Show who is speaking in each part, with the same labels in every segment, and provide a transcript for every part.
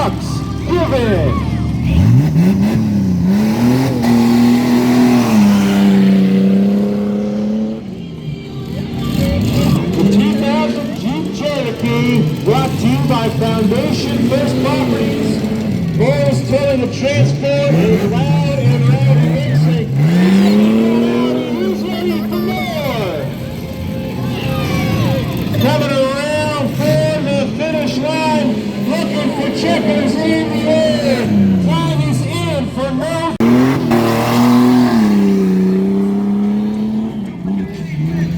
Speaker 1: trucks given. Brought to you by Foundation First Properties. Boys telling the transport is loud and Rowdy Racing. Who's ready for more? Coming around for the finish line, looking for checkers in the air. Flag is in for no.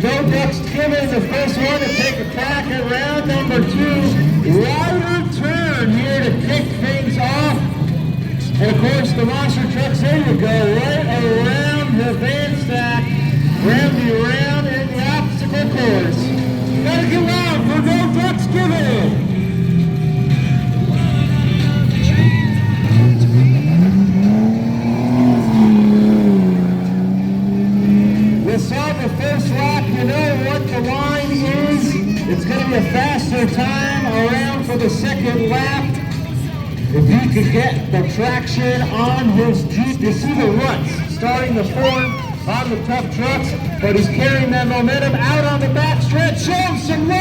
Speaker 1: No Ducks given the first one to take a crack at round number 2. Wider turn here to kick things off. And of course the monster trucks, there you go, right around the van stack, round in the obstacle course. Gotta get loud for no Ducks given. We saw the first lap, you know what the line is. It's going to be a faster time around for the second lap. If he could get the traction on his Jeep, you see the ruts starting to form on the tough trucks, but he's carrying that momentum out on the back stretch. Show him some love.